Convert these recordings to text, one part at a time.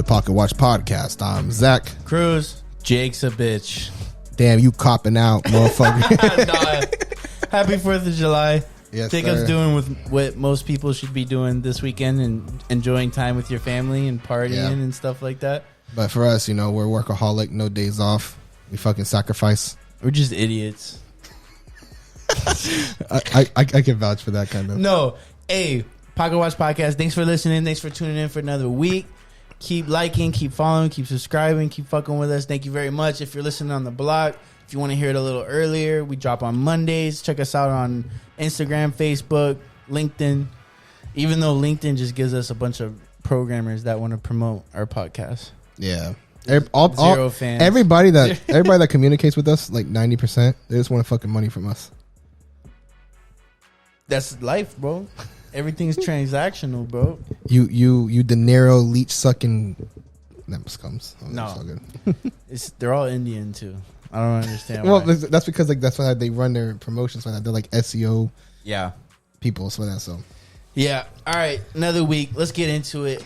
Pocket Watch Podcast. I'm Zach Cruz. Jake's a bitch. Damn, you copping out, motherfucker. Nah. Happy 4th of July. Yes, Jacob's doing with what most people should be doing this weekend and enjoying time with your family and partying and stuff like that. But for us, you know, we're workaholic, no days off. We fucking sacrifice. We're just idiots. I can vouch for that kind of. No. Hey, Pocket Watch Podcast, thanks for listening. Thanks for tuning in for another week. Keep liking, keep following, keep subscribing, keep fucking with us. Thank you very much. If you're listening on the blog, if you want to hear it a little earlier, we drop on Mondays. Check us out on Instagram, Facebook, LinkedIn. Even though LinkedIn just gives us a bunch of programmers that want to promote our podcast. Yeah. Zero fans. Everybody that communicates with us, like 90%, they just want fucking money from us. That's life, bro. Everything's transactional, bro. You De Niro leech sucking scums. Oh, no, so good. They're all Indian too. I don't understand. Well, why. that's because like that's why they run their promotions like that. They're like SEO people, so that's so. Yeah. All right, another week. Let's get into it.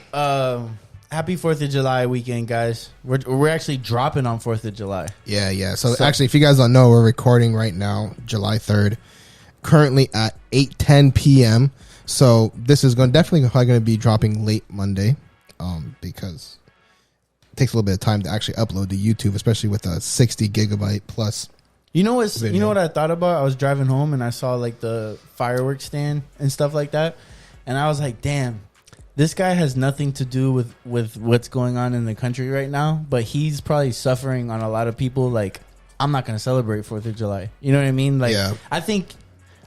Happy 4th of July weekend, guys. We're actually dropping on 4th of July. Yeah. So actually, if you guys don't know, we're recording right now, July 3rd, currently at 8:10 p.m. So this is definitely probably going to be dropping late Monday, because it takes a little bit of time to actually upload to YouTube, especially with a 60 gigabyte plus. You know what I thought about? I was driving home and I saw like the fireworks stand and stuff like that, and I was like, damn. This guy has nothing to do with what's going on in the country right now, but he's probably suffering on a lot of people. Like, I'm not going to celebrate 4th of July. You know what I mean? Like, I think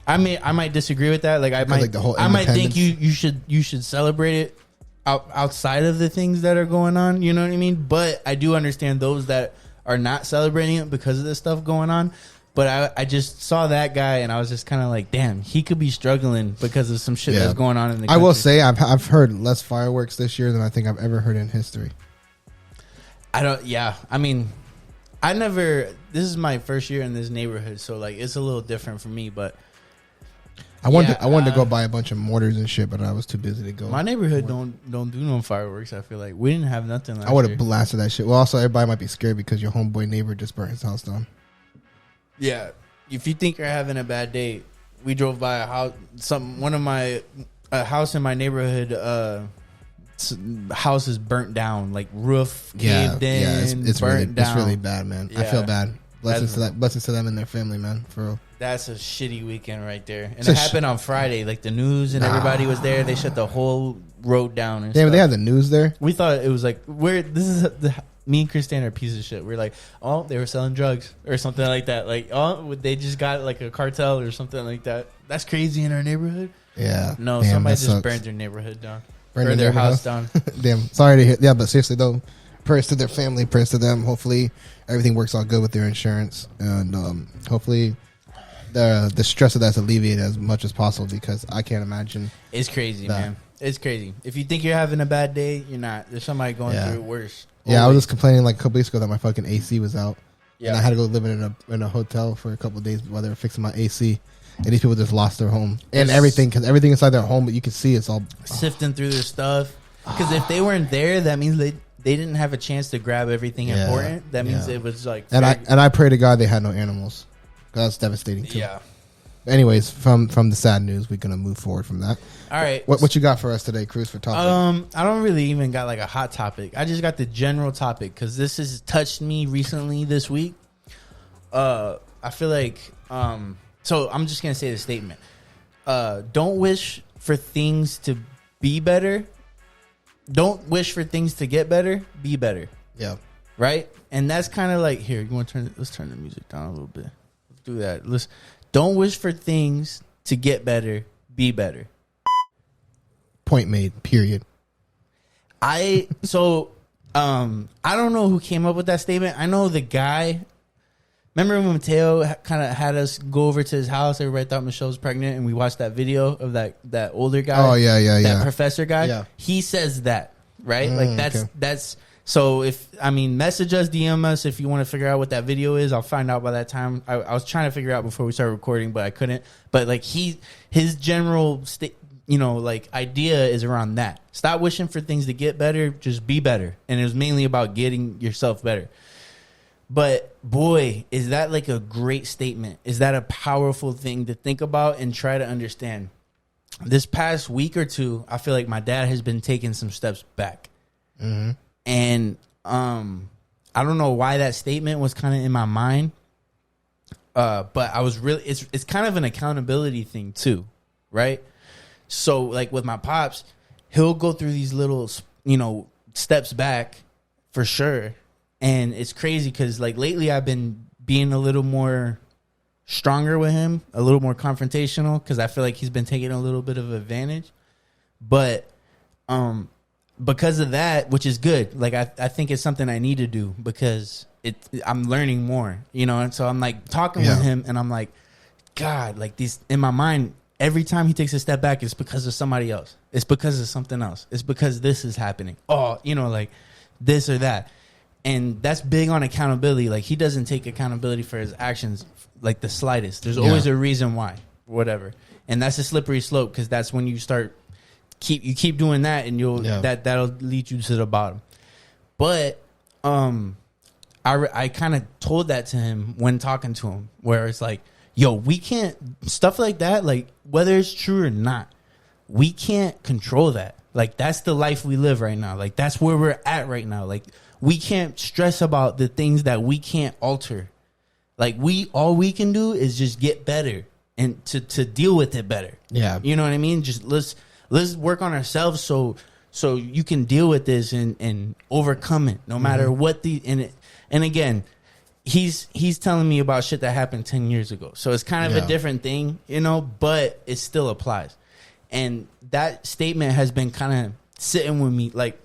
I might disagree with that. Like, I might think you should celebrate it outside of the things that are going on. You know what I mean? But I do understand those that are not celebrating it because of this stuff going on. But I just saw that guy and I was just kind of like, damn, he could be struggling because of some shit that's going on in the country. I will say I've heard less fireworks this year than I think I've ever heard in history. I mean, this is my first year in this neighborhood, so like it's a little different for me, but I wanted to go buy a bunch of mortars and shit, but I was too busy to go. My neighborhood don't do no fireworks. I feel like we didn't have nothing last year. I would have blasted that shit. Well, also everybody might be scared because your homeboy neighbor just burnt his house down. Yeah, if you think you're having a bad day, we drove by a house. A house in my neighborhood. House is burnt down, like roof caved in. Yeah, it's burnt down. It's really bad, man. Yeah. I feel bad. Blessings to them and their family, man. For real. That's a shitty weekend right there, and it happened on Friday. Like the news and everybody was there. They shut the whole road down. And Damn, they had the news there. We thought it was like me and Christian are a piece of shit. We're like, oh, they were selling drugs or something like that. Like, oh, they just got like a cartel or something like that. That's crazy in our neighborhood. Yeah. No, somebody just burned their neighborhood down. Burned their house down. Damn. Sorry to hear. Yeah, but seriously though, prayers to their family, prayers to them. Hopefully everything works out good with their insurance, and hopefully the stress of that's alleviated as much as possible, because I can't imagine. It's crazy, man. It's crazy. If you think you're having a bad day, you're not. There's somebody going through it worse. Yeah, I was just complaining like a couple weeks ago that my fucking AC was out. Yeah. And I had to go live in a hotel for a couple of days while they were fixing my AC. And these people just lost their home. And everything, because everything inside their home, but you can see it's all sifting through their stuff. Because if they weren't there, that means they didn't have a chance to grab everything important. That means it was like... And I pray to God they had no animals. That's devastating too. Yeah. Anyways, from the sad news, we're gonna move forward from that. All right, what you got for us today, Cruz, for topic? I don't really even got like a hot topic. I just got the general topic because this has touched me recently this week. I feel like so I'm just gonna say the statement. Don't wish for things to be better. Don't wish for things to get better. Be better. Yeah. Right. And that's kind of like, here. You want to let's turn the music down a little bit. Let's do that. Don't wish for things to get better. Be better. Point made. Period. I don't know who came up with that statement. I know the guy. Remember when Mateo kind of had us go over to his house? Everybody thought Michelle was pregnant, and we watched that video of that older guy. Oh yeah. That professor guy. Yeah. He says that, right? Like that's. So message us, DM us if you want to figure out what that video is. I'll find out by that time. I was trying to figure out before we started recording, but I couldn't. But like his general like idea is around that. Stop wishing for things to get better. Just be better. And it was mainly about getting yourself better. But boy, is that like a great statement. Is that a powerful thing to think about and try to understand? This past week or two, I feel like my dad has been taking some steps back. Mm-hmm. And I don't know why that statement was kind of in my mind. But I was really, it's kind of an accountability thing too, right? So like with my pops, he'll go through these little, steps back for sure. And it's crazy because like lately I've been being a little more stronger with him, a little more confrontational because I feel like he's been taking a little bit of advantage. But because of that, which is good, like I think it's something I need to do because I'm learning more, and so I'm like talking with him and I'm like, God, like these in my mind, every time he takes a step back, it's because of somebody else. It's because of something else. It's because this is happening. Oh, like this or that. And that's big on accountability. Like he doesn't take accountability for his actions like the slightest. There's always a reason why, whatever. And that's a slippery slope because that's when you start keep doing that and that'll lead you to the bottom. But I kind of told that to him when talking to him, where it's like, yo, we can't stuff like that. Like whether it's true or not, we can't control that. Like that's the life we live right now. Like that's where we're at right now. Like we can't stress about the things that we can't alter. Like all we can do is just get better and to deal with it better. Yeah. You know what I mean? Just let's work on ourselves so you can deal with this and overcome it no matter what and again, he's telling me about shit that happened 10 years ago. So it's kind of a different thing, but it still applies. And that statement has been kind of sitting with me. Like,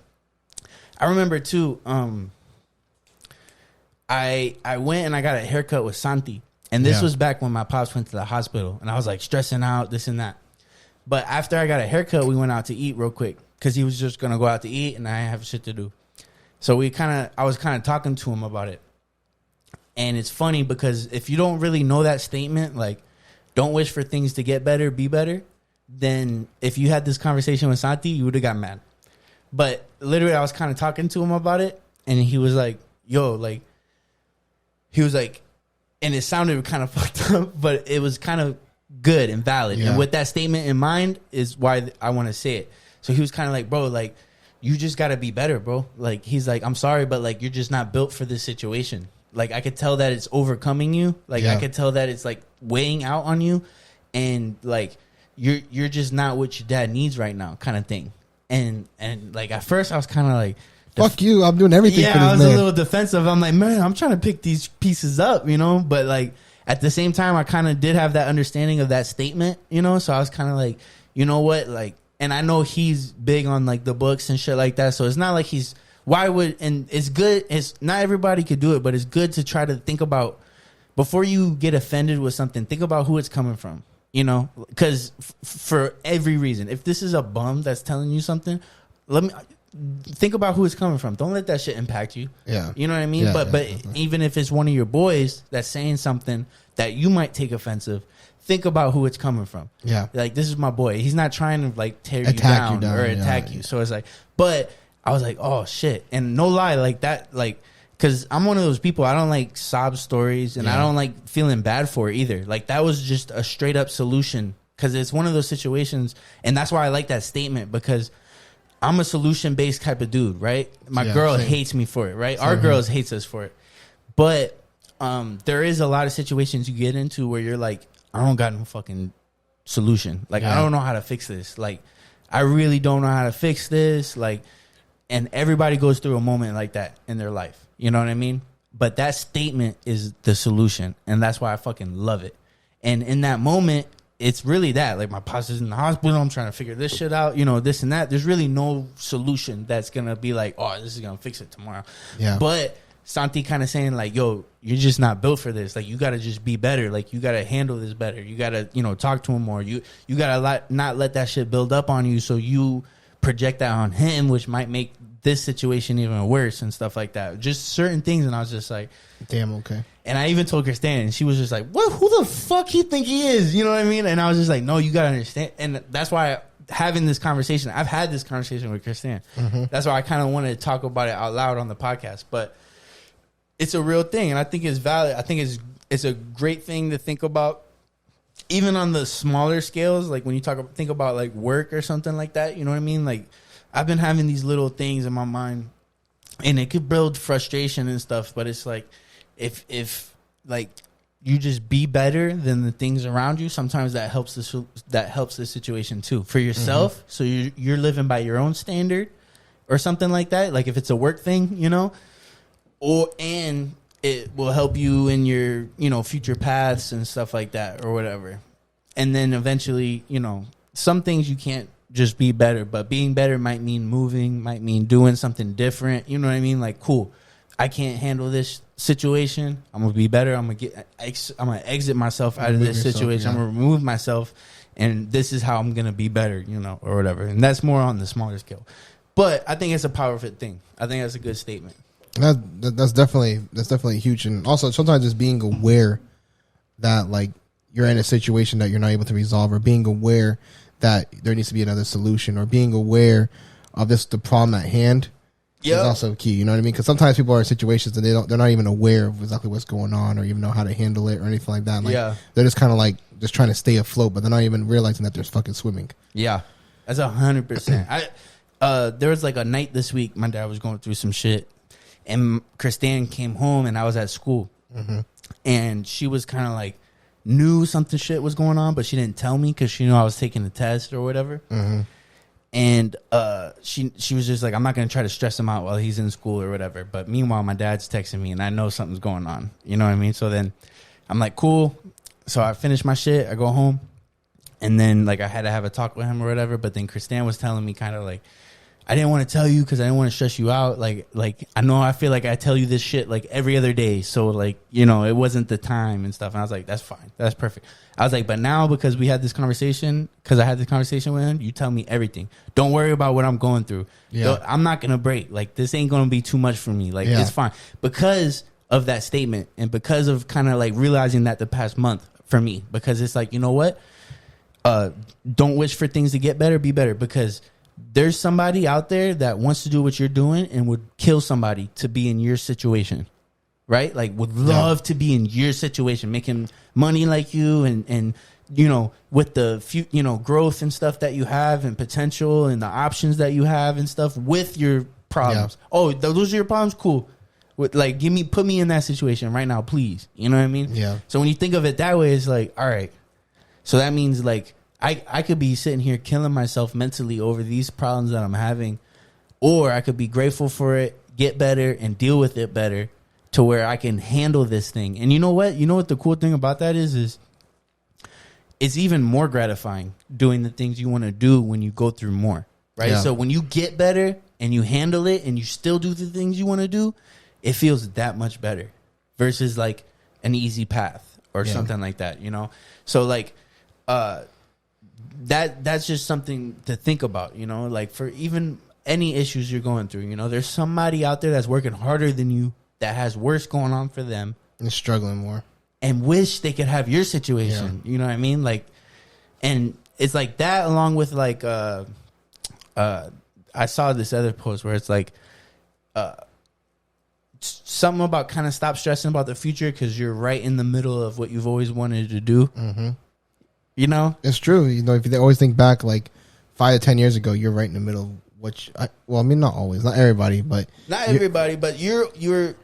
I remember too, I went and I got a haircut with Santi. And this was back when my pops went to the hospital. And I was like stressing out, this and that. But after I got a haircut, we went out to eat real quick. Because he was just going to go out to eat and I have shit to do. So I was kind of talking to him about it. And it's funny because if you don't really know that statement, like, don't wish for things to get better, be better, then if you had this conversation with Santi, you would have got mad. But literally, I was kind of talking to him about it, and he was like, yo, like, he was like, and it sounded kind of fucked up, but it was kind of good and valid. Yeah. And with that statement in mind is why I want to say it. So he was kind of like, bro, like, you just got to be better, bro. Like, he's like, I'm sorry, but like, you're just not built for this situation. Like, I could tell that it's overcoming you. Like, I could tell that it's like weighing out on you. And like, you're just not what your dad needs right now, kind of thing. And like, at first I was kind of like, fuck you, I'm doing everything for this I was man. a little defensive. I'm like, man, I'm trying to pick these pieces up, But like, at the same time, I kind of did have that understanding of that statement, So I was kind of like, you know what? Like, and I know he's big on like the books and shit like that. So it's not like and it's good. It's not everybody could do it, but it's good to try to think about before you get offended with something, think about who it's coming from, because for every reason, if this is a bum that's telling you something, think about who it's coming from. Don't let that shit impact you. Yeah. You know what I mean? But even if it's one of your boys that's saying something that you might take offensive, think about who it's coming from. Yeah. Like, this is my boy. He's not trying to like tear you down or attack you. So it's like, but I was like, oh shit. And no lie, like that, like, cause I'm one of those people, I don't like sob stories and I don't like feeling bad for it either. Like, that was just a straight up solution. Cause it's one of those situations. And that's why I like that statement, because I'm a solution based type of dude, right? My girl hates me for it, right? Our girls hates us for it. But there is a lot of situations you get into where you're like, I don't got no fucking solution. Like, I don't know how to fix this. Like, I really don't know how to fix this. Like, and everybody goes through a moment like that in their life. You know what I mean? But that statement is the solution. And that's why I fucking love it. And in that moment, it's really that. Like, my pops is in the hospital. I'm trying to figure this shit out. This and that. There's really no solution that's going to be like, oh, this is going to fix it tomorrow. Yeah. But Santi kind of saying like, yo, you're just not built for this. Like, you got to just be better. Like, you got to handle this better. You got to, talk to him more. You got to not let that shit build up on you. So you project that on him, which might make this situation even worse and stuff like that. Just certain things. And I was just like, damn, okay. And I even told Christine, and she was just like, what? Who the fuck you think he is? You know what I mean? And I was just like, no, you got to understand. And that's why having this conversation. I've had this conversation with Christian. That's why I kind of wanted to talk about it out loud on the podcast. But it's a real thing, and I think it's valid. I think it's a great thing to think about, even on the smaller scales. Like when you think about like work or something like that. You know what I mean? Like I've been having these little things in my mind, and it could build frustration and stuff. But it's like if like you just be better than the things around you, sometimes that helps the situation too for yourself. So you're living by your own standard or something like that. Like if it's a work thing, you know, and it will help you in your, you know, future paths and stuff like that or whatever. And then eventually, you know, some things you can't just be better, but being better might mean moving, might mean doing something different. You know what I mean? Like, cool, I can't handle this situation. I'm gonna be better. I'm gonna exit myself out of this situation. I'm gonna remove myself, and this is how I'm gonna be better, you know, or whatever. And that's more on the smaller scale. But I think it's a powerful thing. I think that's a good statement. That's definitely huge. And also sometimes just being aware that like you're in a situation that you're not able to resolve, or being aware that there needs to be another solution, or being aware of the problem at hand. Yep. Is also key, you know what I mean? Because sometimes people are in situations and they're not even aware of exactly what's going on, or even know how to handle it or anything like that. Like, they're just kind of like just trying to stay afloat, but they're not even realizing that there's fucking swimming. Yeah, that's 100%. There was like a night this week. My dad was going through some shit, and Christine came home, and I was at school, and she was kind of like knew something shit was going on, but she didn't tell me because she knew I was taking the test or whatever. And she was just like, I'm not going to try to stress him out while he's in school or whatever. But meanwhile, my dad's texting me, and I know something's going on. You know what I mean? So then I'm like, cool. So I finish my shit. I go home. And then like I had to have a talk with him or whatever. But then Christine was telling me kind of like, I didn't want to tell you because I didn't want to stress you out. Like I know I feel like I tell you this shit like every other day. So like, you know, it wasn't the time and stuff. And I was like, that's fine. That's perfect. I was like, but now because we had this conversation, because I had this conversation with him, you tell me everything. Don't worry about what I'm going through. Yeah. I'm not going to break. Like this ain't going to be too much for me. Like it's fine. Because of that statement, and because of kind of like realizing that the past month for me, because it's like, you know what? Don't wish for things to get better, be better, because there's somebody out there that wants to do what you're doing and would kill somebody to be in your situation, right? Like would love to be in your situation, making money like you, and you know, with the you know, growth and stuff that you have and potential and the options that you have and stuff with your problems. Oh, those are your problems? Cool. With like, put me in that situation right now, please. You know what I mean? Yeah. So when you think of it that way, it's like, all right. So that means like, I could be sitting here killing myself mentally over these problems that I'm having, or I could be grateful for it, get better, and deal with it better to where I can handle this thing. And you know what? You know what the cool thing about that is it's even more gratifying doing the things you want to do when you go through more, right? Yeah. So when you get better and you handle it and you still do the things you want to do, it feels that much better versus like an easy path or something like that, you know? So like, that's just something to think about, you know, like for even any issues you're going through, you know, there's somebody out there that's working harder than you, that has worse going on for them and struggling more, and wish they could have your situation. You know what I mean? Like, and it's like that along with like, I saw this other post where it's like, something about kind of stop stressing about the future because you're right in the middle of what you've always wanted to do. You know, it's true. You know, if you always think back like 5 to 10 years ago, you're right in the middle. Well, I mean, not always, not everybody, but you're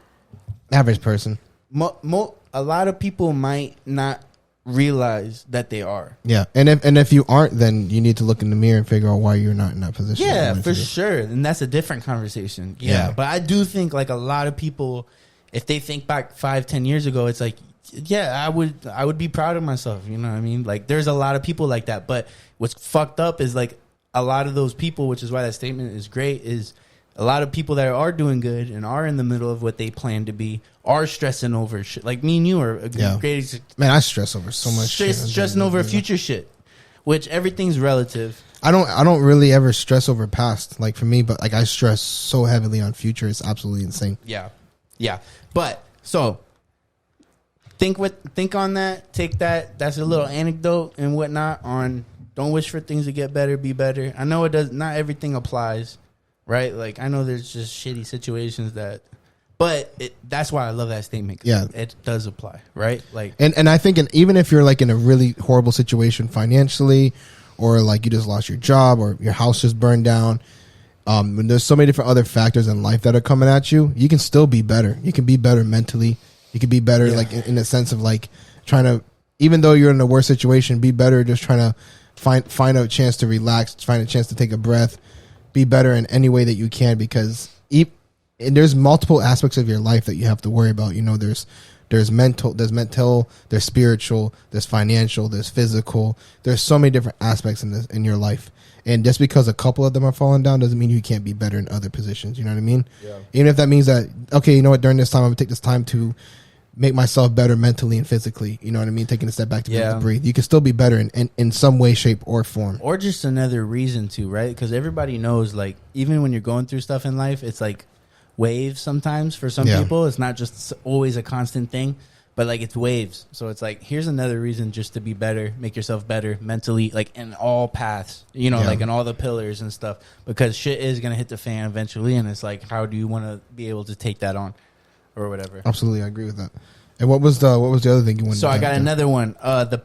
average person. A lot of people might not realize that they are. Yeah, and if you aren't, then you need to look in the mirror and figure out why you're not in that position. Yeah, for sure, and that's a different conversation. Yeah, but I do think like a lot of people, if they think back 5-10 years ago, it's like, yeah, I would be proud of myself. You know what I mean? Like, there's a lot of people like that. But what's fucked up is like a lot of those people, which is why that statement is great, is a lot of people that are doing good and are in the middle of what they plan to be are stressing over shit. Like me and you are a great. Man, I stress over so much shit. Stressing over future shit, which everything's relative. I don't really ever stress over past, like for me, but like I stress so heavily on future. It's absolutely insane. Yeah. But so think on that. Take that. That's a little anecdote and whatnot on Don't wish for things to get better, be better. I know it does. Not everything applies, right? Like, I know there's just shitty situations but that's why I love that statement. Yeah. It does apply, right? Like, and I think even if you're like in a really horrible situation financially, or like you just lost your job or your house just burned down, when there's so many different other factors in life that are coming at you, you can still be better. You can be better mentally. You can be better, like in a sense of like trying to, even though you're in a worse situation, be better. Just trying to find a chance to relax, find a chance to take a breath, be better in any way that you can, because and there's multiple aspects of your life that you have to worry about. You know, there's mental, there's spiritual, there's financial, there's physical. There's so many different aspects in your life. And just because a couple of them are falling down doesn't mean you can't be better in other positions. You know what I mean? Yeah. Even if that means that, okay, you know what, during this time, I'm going to take this time to make myself better mentally and physically. You know what I mean? Taking a step back to be able to breathe. You can still be better in some way, shape, or form. Or just another reason to, right? Because everybody knows, like, even when you're going through stuff in life, it's like waves sometimes for some people. It's not just always a constant thing, but like it's waves. So it's like, here's another reason just to be better, make yourself better mentally, like in all paths, you know, like in all the pillars and stuff, because shit is going to hit the fan eventually. And it's like, how do you want to be able to take that on or whatever? Absolutely. I agree with that. And what was the other thing you wanted so to I got another one. The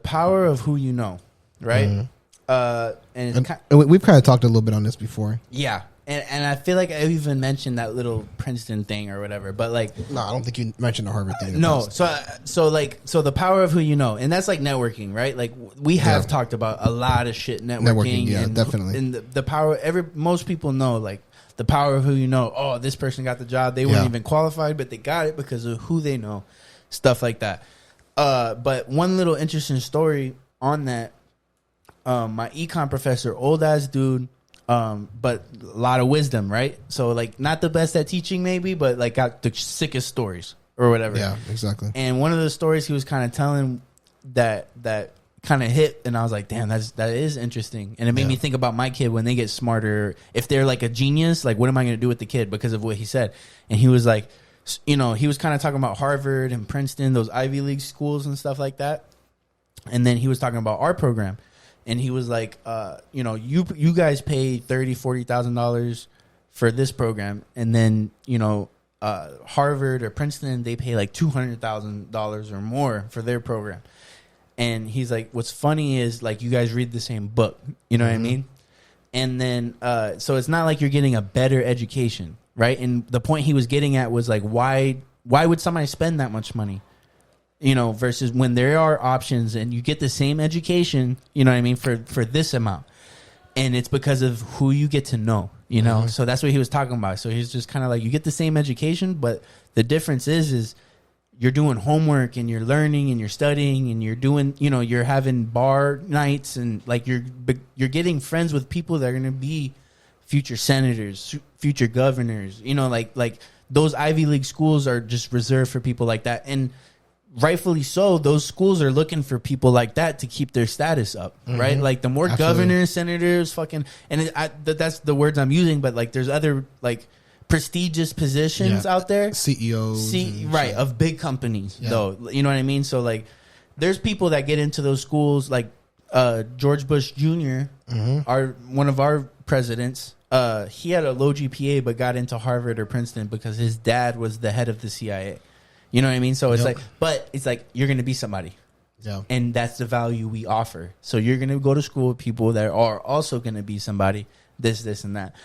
power of who you know, right? And we've kind of talked a little bit on this before. Yeah. And I feel like I even mentioned that little Princeton thing or whatever, but like, no, I don't think you mentioned the Harvard thing. No, so the power of who you know, and that's like networking, right? Like we have talked about a lot of shit networking, and, definitely. And the power, most people know, like the power of who you know. Oh, this person got the job; they weren't even qualified, but they got it because of who they know, stuff like that. But one little interesting story on that, my econ professor, old ass dude. But a lot of wisdom, right? So like not the best at teaching maybe, but like got the sickest stories or whatever. Yeah, exactly. And one of the stories he was kind of telling that kind of hit, and I was like, damn, that is interesting. And it made me think about my kid when they get smarter. If they're like a genius, like what am I going to do with the kid because of what he said? And he was like, you know, he was kind of talking about Harvard and Princeton, those Ivy League schools and stuff like that. And then he was talking about our program. And he was like, you know, you guys pay $30,000-$40,000 for this program, and then you know, Harvard or Princeton, they pay like $200,000 or more for their program. And he's like, what's funny is like you guys read the same book, you know what I mean? And then so it's not like you're getting a better education, right? And the point he was getting at was like, why would somebody spend that much money? You know, versus when there are options and you get the same education, you know what I mean, for this amount. And it's because of who you get to know, you know? So that's what he was talking about. So he's just kind of like, you get the same education, but the difference is you're doing homework and you're learning and you're studying and you're doing, you know, you're having bar nights and like you're getting friends with people that are going to be future senators, future governors, you know, like those Ivy League schools are just reserved for people like that. And rightfully so, those schools are looking for people like that to keep their status up, right? Like the more governors, senators, fucking, and that's the words I'm using, but like there's other like prestigious positions out there, CEOs, right, of big companies, though, you know what I mean? So like, there's people that get into those schools, like George Bush Jr., one of our presidents. He had a low GPA, but got into Harvard or Princeton because his dad was the head of the CIA. You know what I mean? So it's like, but it's like, you're going to be somebody. Yeah. And that's the value we offer. So you're going to go to school with people that are also going to be somebody, this, and that.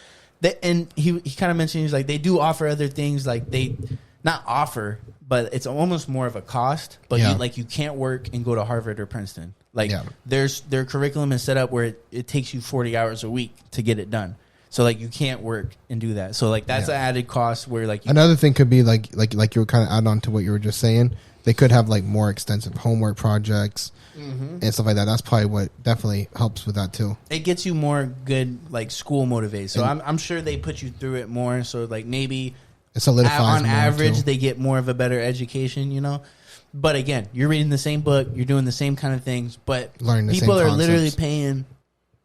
And he kind of mentioned, he's like, they do offer other things, like they not offer, but it's almost more of a cost. But you can't work and go to Harvard or Princeton. Like their curriculum is set up where it takes you 40 hours a week to get it done. So like you can't work and do that. So like that's an added cost where like another thing could be like you were kind of add on to what you were just saying. They could have like more extensive homework projects and stuff like that. That's probably what definitely helps with that too. It gets you more good like school motivated. So I'm sure they put you through it more. So like maybe it solidifies on average they get more of a better education, you know. But again, you're reading the same book, you're doing the same kind of things, but people are literally paying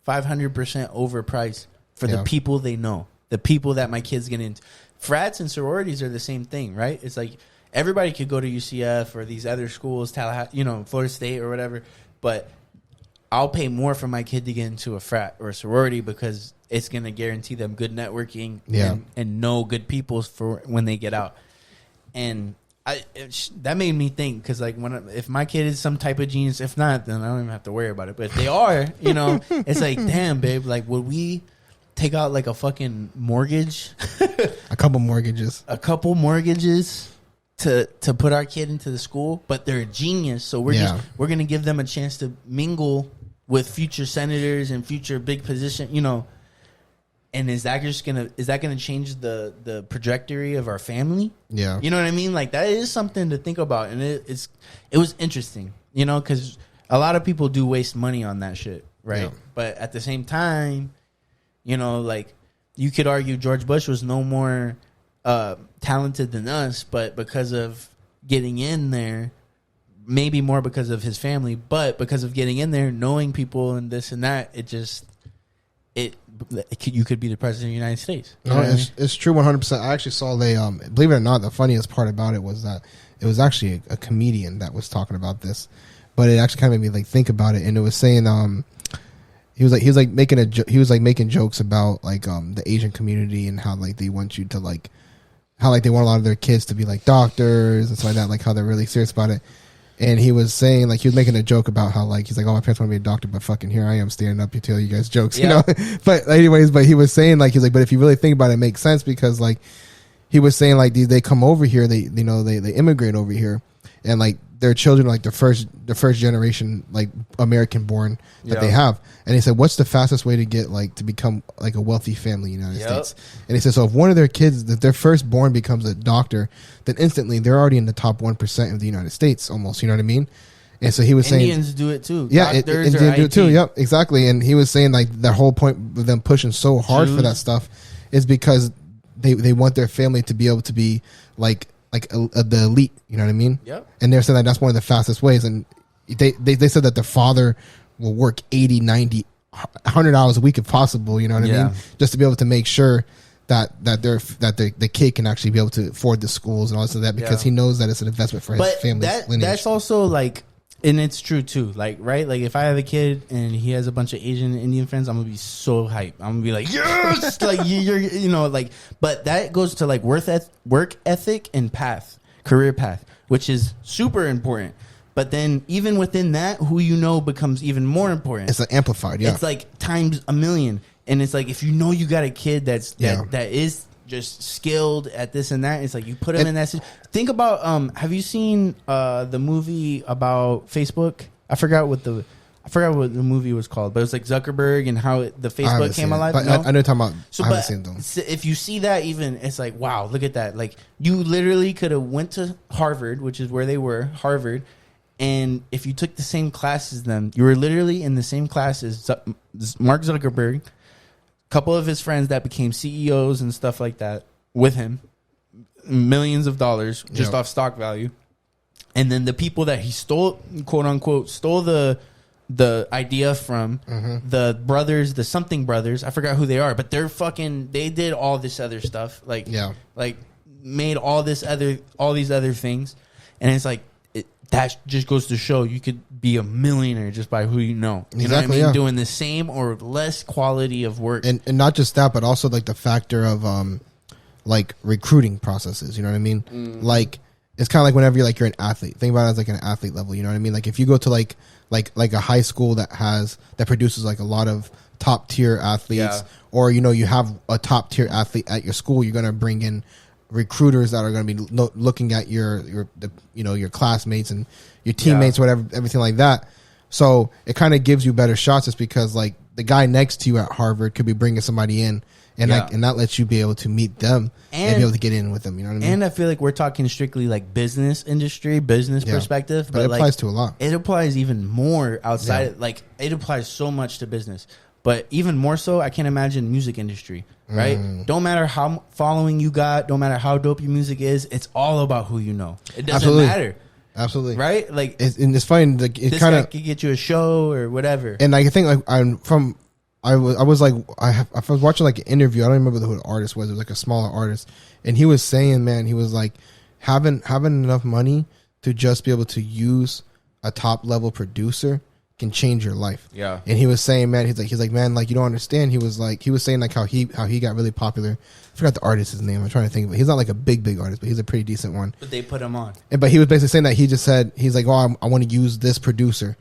500% overpriced for the people they know, the people that my kids get into. Frats and sororities are the same thing, right? It's like everybody could go to UCF or these other schools, Tallahassee, you know, Florida State or whatever, but I'll pay more for my kid to get into a frat or a sorority because it's going to guarantee them good networking and know good people for when they get out. And that made me think, because like if my kid is some type of genius, if not, then I don't even have to worry about it. But if they are, it's like, damn, babe, like would we take out like a fucking mortgage, a couple mortgages to put our kid into the school? But they're a genius, so we're gonna give them a chance to mingle with future senators and future big position, And is that gonna change the trajectory of our family? Yeah, you know what I mean. Like that is something to think about, and it was interesting, because a lot of people do waste money on that shit, right? Yeah. But at the same time, like you could argue George Bush was no more talented than us, but because of getting in there, maybe more because of his family, but because of getting in there, knowing people and this and that, you could be the president of the United States. No, it's true 100%. I actually saw believe it or not, the funniest part about it was that it was actually a comedian that was talking about this, but it actually kind of made me like think about it. And it was saying he was making jokes about like the Asian community and how like they want you to like how like they want a lot of their kids to be like doctors and stuff like that, like how they're really serious about it. And he was saying, like, he was making a joke about how, like, he's like, oh, my parents want to be a doctor, but fucking here I am standing up to tell you guys jokes, But anyways, but he was saying, like, he's like, but if you really think about it, it makes sense because, like, he was saying, like, they come over here, they immigrate over here, and, like, their children are, like, the first generation, like, American born that they have. And he said, what's the fastest way to get, like, to become, like, a wealthy family in the United States? And he said, so if one of their kids, if their firstborn becomes a doctor, then instantly they're already in the top 1% of the United States almost, you know what I mean? And so he was saying Indians do it too. Yeah, Indians do it too. Yep, exactly. And he was saying like the whole point of them pushing so hard for that stuff is because they want their family to be able to be like the elite, you know what I mean? Yep. And they're saying that that's one of the fastest ways. And they said that the father will work 80, 90, 100 hours a week if possible, you know what I mean? Just to be able to make sure that the kid can actually be able to afford the schools and all this and that because he knows that it's an investment for his family's lineage. That's also like, and it's true too, like, right? Like if I have a kid and he has a bunch of Asian and Indian friends, I'm gonna be so hyped. I'm gonna be like, yes, like you're like, but that goes to like work ethic and career path, which is super important. But then even within that, who becomes even more important. It's like amplified, It's like times a million. And it's like if you got a kid that is just skilled at this and that, it's like you put him in that. Think about have you seen the movie about Facebook? I forgot what the movie was called, but it was like Zuckerberg and how the Facebook came alive. But I know you're talking about. So, I haven't seen them. If you see that, even it's like, wow, look at that! Like you literally could have went to Harvard, which is where they were, Harvard. And if you took the same class as them, you were literally in the same class as Mark Zuckerberg, couple of his friends that became CEOs and stuff like that with him, millions of dollars just off stock value. And then the people that he stole, quote unquote, stole the idea from, the brothers, the something brothers, I forgot who they are, but they did all this other stuff. Like made all these other things. And it's like, that just goes to show you could be a millionaire just by who you know. You know what I mean? Yeah. Doing the same or less quality of work. And not just that, but also like the factor of like recruiting processes. You know what I mean? Like it's kind of like whenever you're an athlete. Think about it as like an athlete level. You know what I mean? Like if you go to like a high school that produces like a lot of top tier athletes, or you have a top tier athlete at your school, you're gonna bring in recruiters that are going to be looking at your classmates and your teammates, whatever, everything like that. So it kind of gives you better shots, just because like the guy next to you at Harvard could be bringing somebody in, and that lets you be able to meet them and be able to get in with them. You know what I mean? And I feel like we're talking strictly like business perspective, but it applies to a lot. It applies even more outside. Like it applies so much to business, but even more so, I can't imagine music industry. Right? Don't matter how following you got, don't matter how dope your music is, it's all about who you know. It doesn't matter. Absolutely. Right? Like it's funny, like it kind of could get you a show or whatever. And I think like I was watching like an interview, I don't remember who the artist was, it was like a smaller artist, and he was saying, man, he was like having enough money to just be able to use a top level producer can change your life. Yeah. And he was saying, man, he's like, man, like, you don't understand. He was saying like how he got really popular. I forgot the artist's name. I'm trying to think of it. He's not like a big artist, but he's a pretty decent one. But they put him on. But he was basically saying that he just said, he's like, oh, I want to use this producer.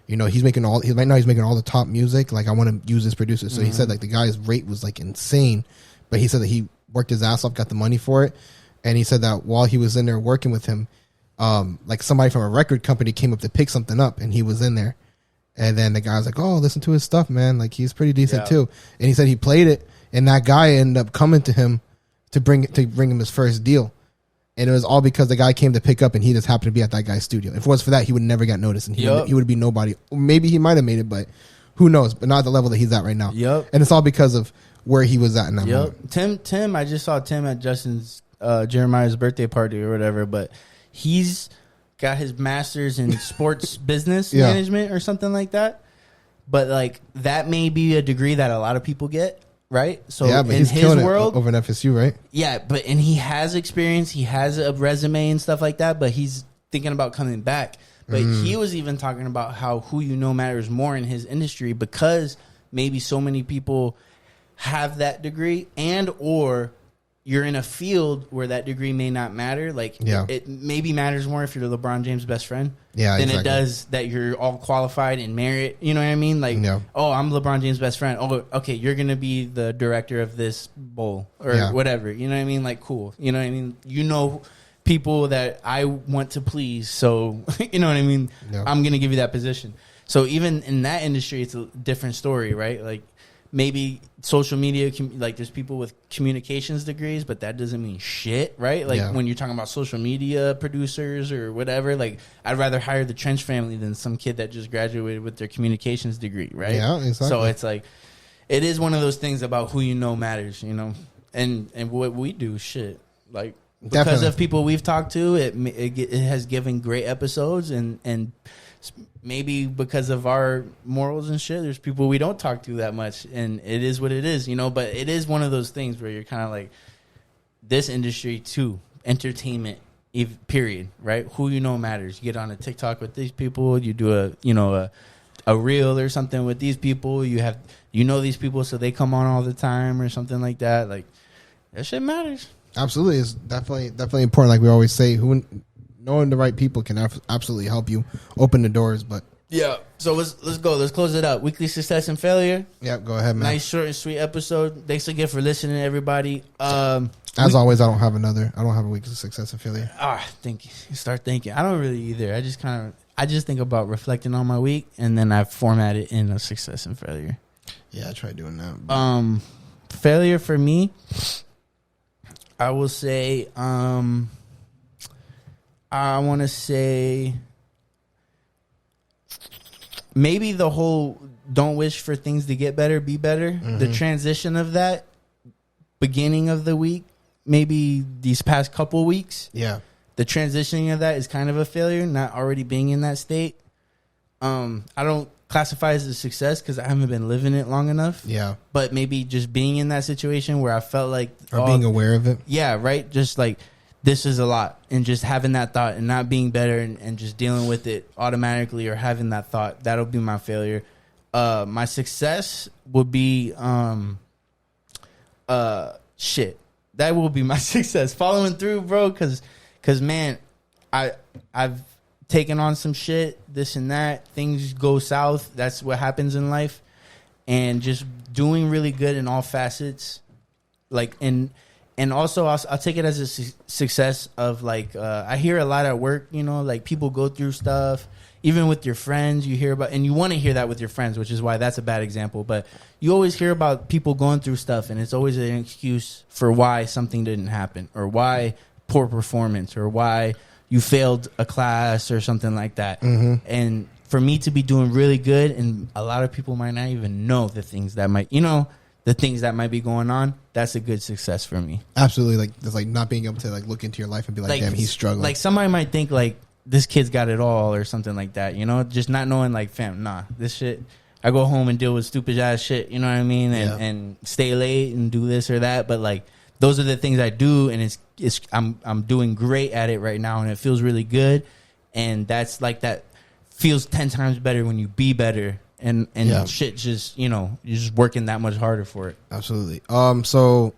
You know, he's making all the top music. Like, I want to use this producer. So he said like the guy's rate was like insane, but he said that he worked his ass off, got the money for it. And he said that while he was in there working with him, like somebody from a record company came up to pick something up, and he was in there. And then the guy was like, oh, listen to his stuff, man. Like, he's pretty decent too. And he said he played it, and that guy ended up coming to him to bring him his first deal. And it was all because the guy came to pick up, and he just happened to be at that guy's studio. If it was for that, he would never get noticed, and he would be nobody. Or maybe he might have made it, but who knows? But not at the level that he's at right now. Yep. And it's all because of where he was at in that moment. Tim, I just saw Tim at Justin's Jeremiah's birthday party or whatever, but he's got his master's in sports business management or something like that. But like, that may be a degree that a lot of people get, right? So yeah, but in he's his killing world it over in FSU, right? Yeah, and he has experience, he has a resume and stuff like that, but he's thinking about coming back. But he was even talking about how who you know matters more in his industry, because maybe so many people have that degree, and or you're in a field where that degree may not matter. Like, it maybe matters more if you're LeBron James' best friend than it does that you're all qualified in merit. You know what I mean? Like, oh, I'm LeBron James' best friend. Oh, okay, you're going to be the director of this bowl or whatever. You know what I mean? Like, cool. You know what I mean? You know people that I want to please. So, you know what I mean? I'm going to give you that position. So even in that industry, it's a different story, right? Like, maybe social media, like, there's people with communications degrees, but that doesn't mean shit, right? Like, when you're talking about social media producers or whatever, like, I'd rather hire the Trench family than some kid that just graduated with their communications degree, right? Yeah, exactly. So it's like, it is one of those things about who you know matters, you know? And what we do, shit. Like, because of people we've talked to, it has given great episodes, and maybe because of our morals and shit, there's people we don't talk to that much, and it is what it is, you know. But it is one of those things where you're kind of like, this industry too, entertainment, period, right? Who you know matters. You get on a TikTok with these people, you do a reel or something with these people. You know these people, so they come on all the time or something like that. Like, that shit matters. Absolutely, it's definitely important. Like we always say, knowing the right people can absolutely help you open the doors. But yeah, so let's go. Let's close it up. Weekly success and failure. Yeah, go ahead, man. Nice, short and sweet episode. Thanks again for listening, everybody. As always, I don't have a weekly success and failure. Start thinking. I don't really either. I just think about reflecting on my week, and then I format it in a success and failure. Yeah, I tried doing that. Failure for me, I will say, I want to say maybe the whole don't wish for things to get better, be better. Mm-hmm. The transition of that beginning of the week, maybe these past couple weeks. Yeah. The transitioning of that is kind of a failure, not already being in that state. I don't classify it as a success because I haven't been living it long enough. Yeah. But maybe just being in that situation where I felt like... Or being aware of it. Yeah, right? Just like, this is a lot. And just having that thought and not being better and just dealing with it automatically or having that thought, that'll be my failure. My success would be... shit. That will be my success. Following through, bro, because man, I've taken on some shit, this and that. Things go south. That's what happens in life. And just doing really good in all facets. Like, and also I'll take it as a success of like, I hear a lot at work, you know, like people go through stuff. Even with your friends, you hear about, and you want to hear that with your friends, which is why that's a bad example. But you always hear about people going through stuff, and it's always an excuse for why something didn't happen, or why poor performance, or why you failed a class, or something like that. Mm-hmm. And for me to be doing really good, and a lot of people might not even know the things that might, the things that might be going on, that's a good success for me. Absolutely. Like, it's like not being able to like look into your life and be like damn, he's struggling. Like somebody might think like, this kid's got it all or something like that, just not knowing like, fam, nah, this shit, I go home and deal with stupid ass shit, you know what I mean? And stay late and do this or that. But like, those are the things I do, and I'm doing great at it right now, and it feels really good. And that's like that feels 10 times better when you be better. And shit just, you know, you're just working that much harder for it. Absolutely. So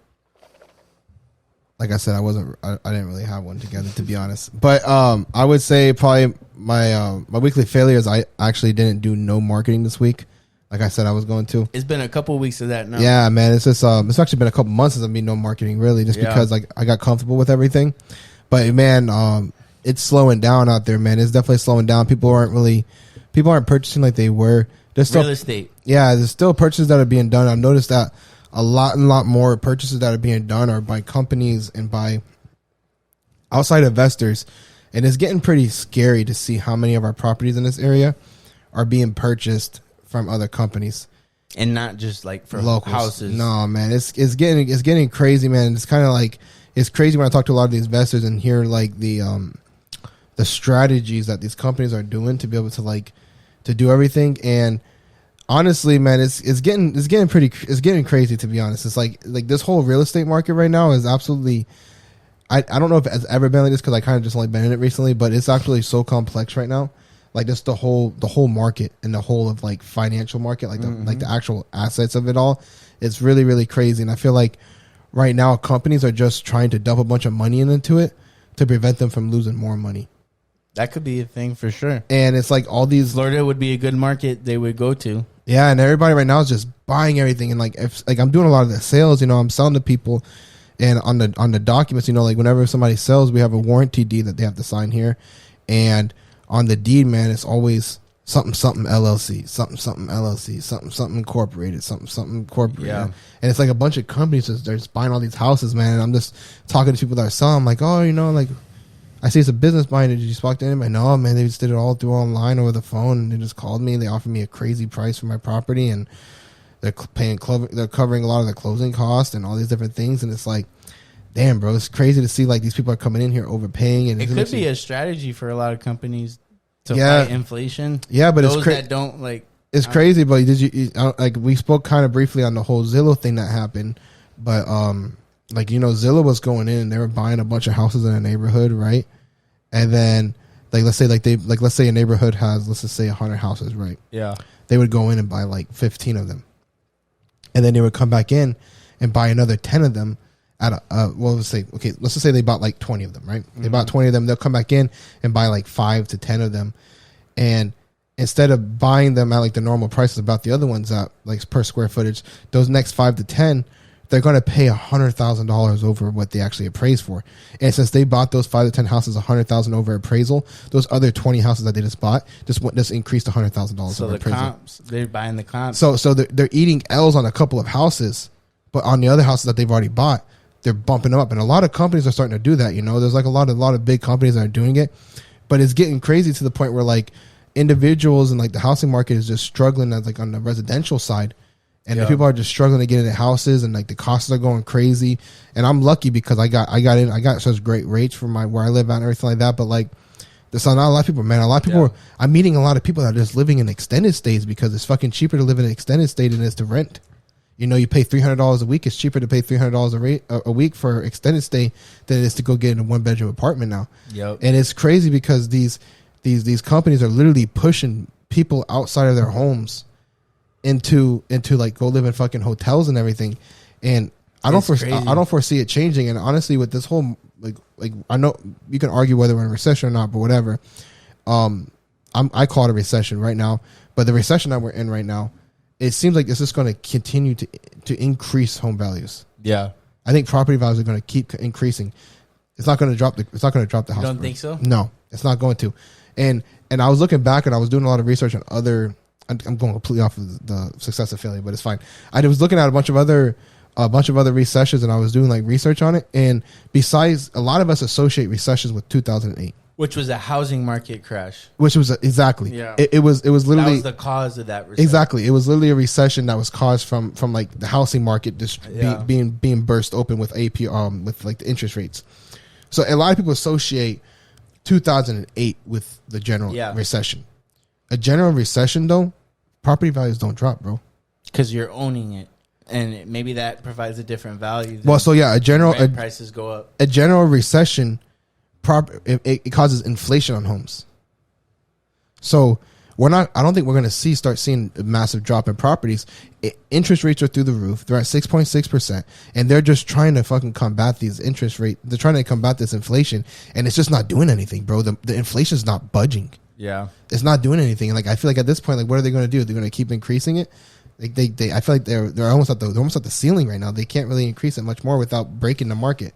like I said, I didn't really have one together, to be honest. But I would say probably my weekly failures, I actually didn't do no marketing this week. Like I said, I was going to. It's been a couple weeks of that now. Yeah, man. It's just it's actually been a couple months since I've been no marketing, really, just because like I got comfortable with everything. But man, it's slowing down out there, man. It's definitely slowing down. People aren't purchasing like they were. There's still real estate. Yeah, there's still purchases that are being done. I've noticed that a lot more purchases that are being done are by companies and by outside investors. And it's getting pretty scary to see how many of our properties in this area are being purchased from other companies. And not just like for locals. Houses. No, man. It's getting crazy, man. It's kind of like, it's crazy when I talk to a lot of these investors and hear like the strategies that these companies are doing to be able to like to do everything. And honestly, man, it's getting crazy, to be honest. It's like this whole real estate market right now is absolutely, I don't know if it's ever been like this because I kind of just only been in it recently, but it's actually so complex right now. Like just the whole market and the whole of like financial market, like the actual assets of it all. It's really, really crazy. And I feel like right now companies are just trying to dump a bunch of money into it to prevent them from losing more money. That could be a thing for sure. And it's like all these, Florida would be a good market they would go to. Yeah, and everybody right now is just buying everything. And like if like I'm doing a lot of the sales, you know, I'm selling to people, and on the documents, you know, like whenever somebody sells, we have a warranty deed that they have to sign here. And on the deed, man, it's always something LLC, something LLC, something incorporated, something incorporated. Yeah. And it's like a bunch of companies they're just buying all these houses, man. And I'm just talking to people that are selling. I'm like, oh, you know, like I see it's a business behind it. Did you talk to anybody? No, man, they just did it all through online over the phone. And they just called me and they offered me a crazy price for my property, and they're covering a lot of the closing costs and all these different things. And it's like, damn, bro, it's crazy to see like these people are coming in here overpaying. And it could be a strategy for a lot of companies to fight inflation. Yeah, but those that don't like. It's crazy, but did you like we spoke kind of briefly on the whole Zillow thing that happened, but like, you know, Zillow was going in and they were buying a bunch of houses in a neighborhood, right? And then like let's say a neighborhood has, let's just say 100 houses, right? Yeah. They would go in and buy like 15 of them. And then they would come back in and buy another 10 of them at let's just say they bought like 20 of them, right? They bought 20 of them, they'll come back in and buy like 5 to 10 of them. And instead of buying them at like the normal prices about the other ones at like per square footage, those next 5 to 10, they're going to pay $100,000 over what they actually appraised for. And since they bought those 5 to 10 houses $100,000 over appraisal, those other 20 houses that they just bought just increased $100,000 so over the appraisal. Comps, they're buying the comps. So they're eating L's on a couple of houses, but on the other houses that they've already bought, they're bumping them up. And a lot of companies are starting to do that. You know, there's like a lot of big companies that are doing it, but it's getting crazy to the point where like individuals and like the housing market is just struggling as like on the residential side. And the people are just struggling to get into houses, and like the costs are going crazy. And I'm lucky because I got such great rates for where I live at and everything like that. But like, there's not a lot of people, man. A lot of people I'm meeting a lot of people that are just living in extended stays because it's fucking cheaper to live in an extended stay than it is to rent. You know, you pay $300 a week. It's cheaper to pay $300 a week for extended stay than it is to go get in a 1-bedroom apartment now. Yep. And it's crazy because these companies are literally pushing people outside of their homes into like go live in fucking hotels and everything. And I don't foresee it changing. And honestly, with this whole like I know you can argue whether we're in a recession or not, but whatever. I call it a recession right now. But the recession that we're in right now, it seems like it's just going to continue to increase home values. Yeah, I think property values are going to keep increasing. It's not going to drop the house. You don't think so? No, it's not going to. And I was looking back and I was doing a lot of research on other. I'm going completely off of the success of failure, but it's fine. I was looking at a bunch of other recessions, and I was doing like research on it. And besides, a lot of us associate recessions with 2008, which was a housing market crash. Which was exactly, yeah. It was literally that was the cause of that recession. Exactly, it was literally a recession that was caused from like the housing market just being burst open with with like the interest rates. So a lot of people associate 2008 with the general recession. A general recession, though, property values don't drop, bro. Because you're owning it, and maybe that provides a different value. Well, so yeah, prices go up. A general recession, it causes inflation on homes. So I don't think we're going to start seeing a massive drop in properties. Interest rates are through the roof. They're at 6.6%, and they're just trying to fucking combat these interest rate. They're trying to combat this inflation, and it's just not doing anything, bro. The inflation's not budging. Yeah, it's not doing anything. And like, I feel like at this point, like, what are they going to do? They're going to keep increasing it. Like I feel like they're almost at the ceiling right now. They can't really increase it much more without breaking the market.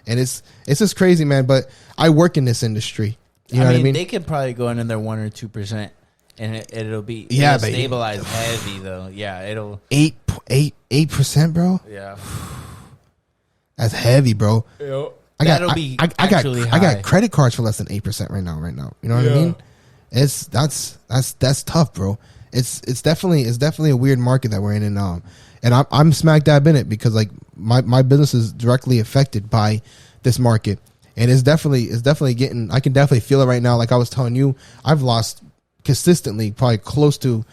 And it's just crazy, man. But I work in this industry. You know what I mean? They could probably go in there 1 or 2%, and it'll be stabilize heavy though. Yeah, it'll 8%, bro. Yeah, that's heavy, bro. Yep. I got credit cards for less than 8% right now. You know what I mean? That's tough, bro. It's definitely a weird market that we're in, and I'm smack dab in it because like my business is directly affected by this market, and it's definitely getting. I can definitely feel it right now. Like I was telling you, I've lost consistently probably close to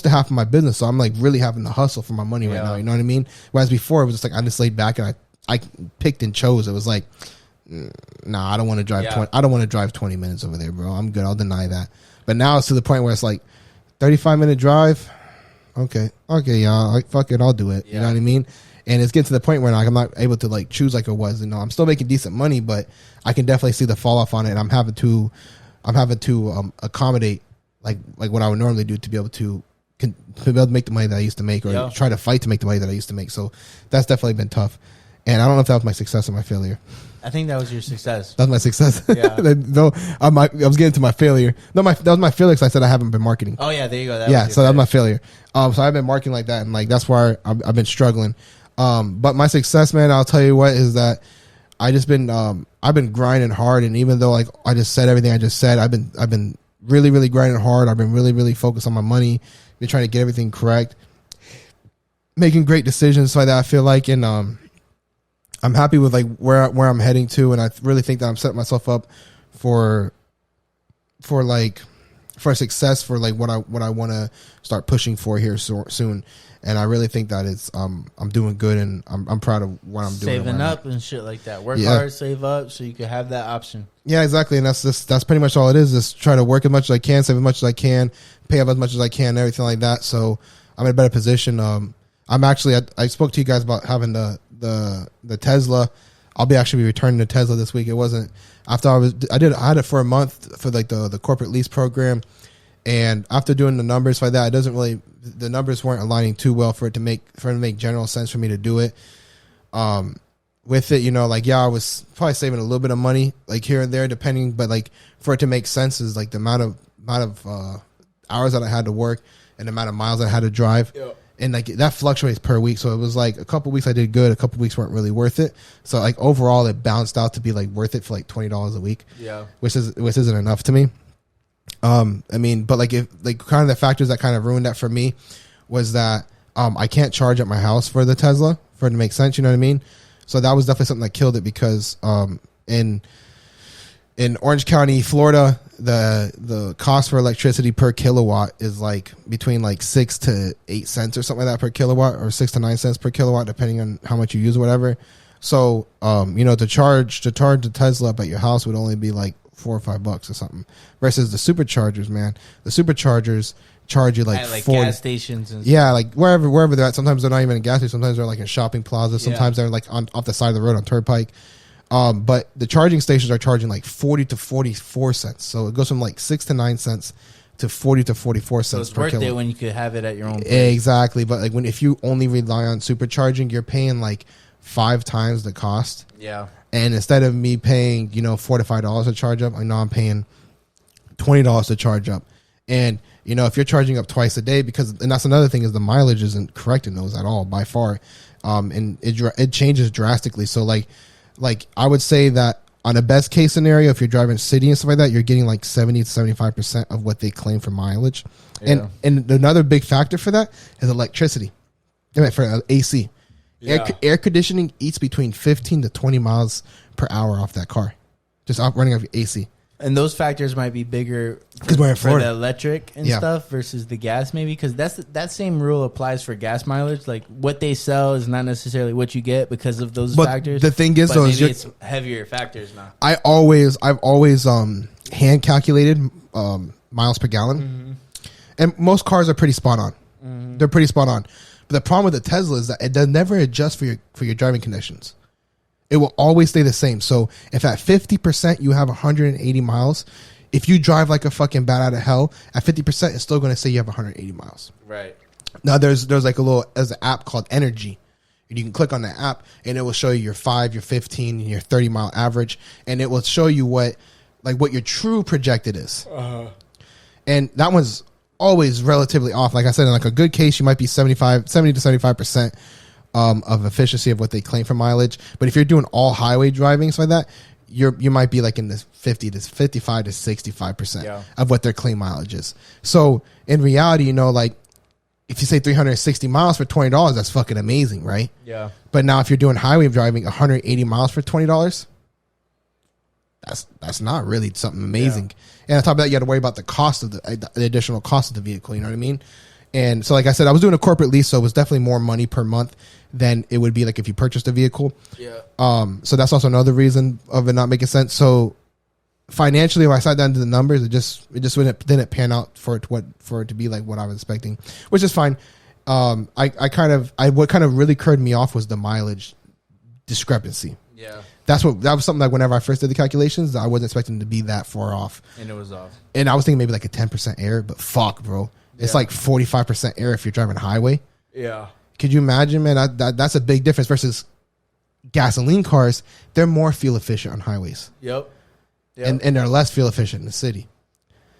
half of my business, so I'm like really having to hustle for my money right now. You know what I mean? Whereas before it was just like I just laid back and I picked and chose. It was like, nah, I don't want to drive 20. I don't want to drive 20 minutes over there, bro. I'm good. I'll deny that. But now it's to the point where it's like 35-minute drive. Okay, y'all. Like, fuck it, I'll do it. You know what I mean? And it's getting to the point where like, I'm not able to like choose like it was. You know, I'm still making decent money, but I can definitely see the fall off on it. And I'm having to accommodate like what I would normally do to be able to make the money that I used to make, or try to fight to make the money that I used to make. So that's definitely been tough. And I don't know if that was my success or my failure. I think that was your success. That was my success. Yeah. No, I was getting to my failure. No, that was my failure because I said I haven't been marketing. Oh yeah, there you go. That was my failure. So I've been marketing like that, and like that's why I've been struggling. But my success, man, I'll tell you what is that I've been grinding hard, and even though like I just said everything I just said, I've been really, really grinding hard. I've been really, really focused on my money. Been trying to get everything correct, making great decisions like that. I feel like, and I'm happy with like where I'm heading to, and I really think that I'm setting myself up for success for like what I want to start pushing for here soon. And I really think that it's I'm doing good, and I'm proud of what I'm doing. Saving up and shit like that. Work hard, save up, so you can have that option. Yeah, exactly. And that's pretty much all it is. Just try to work as much as I can, save as much as I can, pay up as much as I can, and everything like that. So I'm in a better position. I'm actually I spoke to you guys about having the Tesla. I'll be returning to Tesla this week. It wasn't after I had it for a month for like the corporate lease program, and after doing the numbers like that, the numbers weren't aligning too well for it to make general sense for me to do it. With it, you know, like I was probably saving a little bit of money like here and there depending, but like for it to make sense is like the amount of hours that I had to work and the amount of miles I had to drive. Yep. And like that fluctuates per week, so it was like a couple weeks I did good, a couple weeks weren't really worth it. So like overall, it balanced out to be like worth it for like $20 a week. Yeah, which isn't enough to me. I mean, but like if like kind of the factors that kind of ruined that for me was that I can't charge at my house for the Tesla for it to make sense. You know what I mean? So that was definitely something that killed it because in Orange County, Florida, the cost for electricity per kilowatt is like between like 6 to 8 cents or something like that per kilowatt, or 6 to 9 cents per kilowatt, depending on how much you use or whatever. So, you know, to charge the Tesla up at your house would only be like $4 or $5 or something, versus the superchargers, man. The superchargers charge you like, like 40, gas stations and yeah, like wherever they're at. Sometimes they're not even in gas stations. Sometimes they're like in shopping plazas. Sometimes they're like off the side of the road on Turnpike. But the charging stations are charging like 40 to 44 cents. So it goes from like 6 to 9 cents to 40 to 44 cents per kilowatt. It's worth it when you could have it at your own place. Exactly. But like if you only rely on supercharging, you're paying like 5 times the cost. Yeah. And instead of me paying, you know, $4 to $5 to charge up, I know I'm paying $20 to charge up. And, you know, if you're charging up twice a day, and that's another thing is the mileage isn't correct in those at all by far. And it changes drastically. So like I would say that on a best case scenario, if you're driving city and stuff like that, you're getting like 70 to 75% of what they claim for mileage. Yeah. And another big factor for that is electricity. For AC. Yeah. Air conditioning eats between 15 to 20 miles per hour off that car. Just running off your AC. And those factors might be bigger for the electric and stuff versus the gas, maybe, because that same rule applies for gas mileage. Like what they sell is not necessarily what you get because of those factors. The thing is, though, maybe it's heavier factors now. I've always hand calculated miles per gallon, and most cars are pretty spot on. They're pretty spot on. But the problem with the Tesla is that it does never adjust for your driving conditions. It will always stay the same. So if at 50% you have 180 miles, if you drive like a fucking bat out of hell, at 50% it's still going to say you have 180 miles. Right. Now there's like there's an app called Energy. And you can click on the app and it will show you your 5, your 15, and your 30 mile average. And it will show you what your true projected is. And that one's always relatively off. Like I said, in like a good case, you might be 70 to 75% of efficiency of what they claim for mileage. But if you're doing all highway driving, so like that, you might be like in the 50 to 55 to 65% of what their claim mileage is. So in reality, you know, like, if you say 360 miles for $20, that's fucking amazing, right? Yeah. But now if you're doing highway driving 180 miles for $20, that's not really something amazing. Yeah. And on top of that, you got to worry about the cost of the additional cost of the vehicle. You know what I mean? And so, like I said, I was doing a corporate lease, so it was definitely more money per month than it would be like if you purchased a vehicle. Yeah. So that's also another reason of it not making sense. So financially, when I sat down to the numbers, it just didn't pan out for it to be like what I was expecting, which is fine. What kind of really curved me off was the mileage discrepancy. Yeah, that was something like whenever I first did the calculations, I wasn't expecting to be that far off, and it was off. And I was thinking maybe like a 10% error, but fuck, bro, it's like 45% error if you're driving highway. Yeah, could you imagine, man? That's a big difference versus gasoline cars. They're more fuel efficient on highways. Yep. And they're less fuel efficient in the city.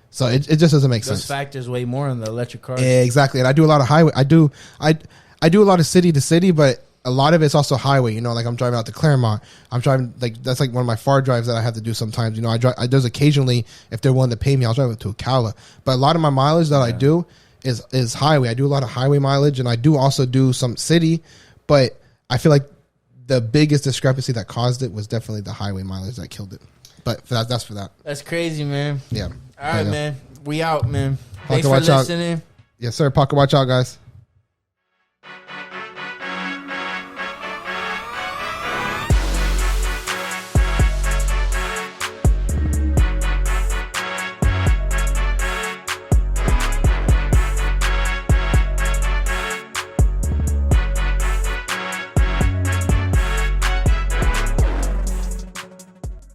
So it just doesn't make sense. Those factors way more in the electric cars. Exactly. And I do a lot of highway. I do a lot of city to city, but a lot of it's also highway. You know, like I'm driving out to Claremont. I'm driving, like, that's like one of my far drives that I have to do sometimes. You know, there's occasionally, if they're willing to pay me, I'll drive to Ocala. But a lot of my mileage that I do is highway. I do a lot of highway mileage, and I do also do some city, but I feel like the biggest discrepancy that caused it was definitely the highway mileage that killed it. But that's for that. That's crazy, man. Yeah. All right, man. We out, man. Thanks for listening. Yes, sir. Pocket watch out, guys.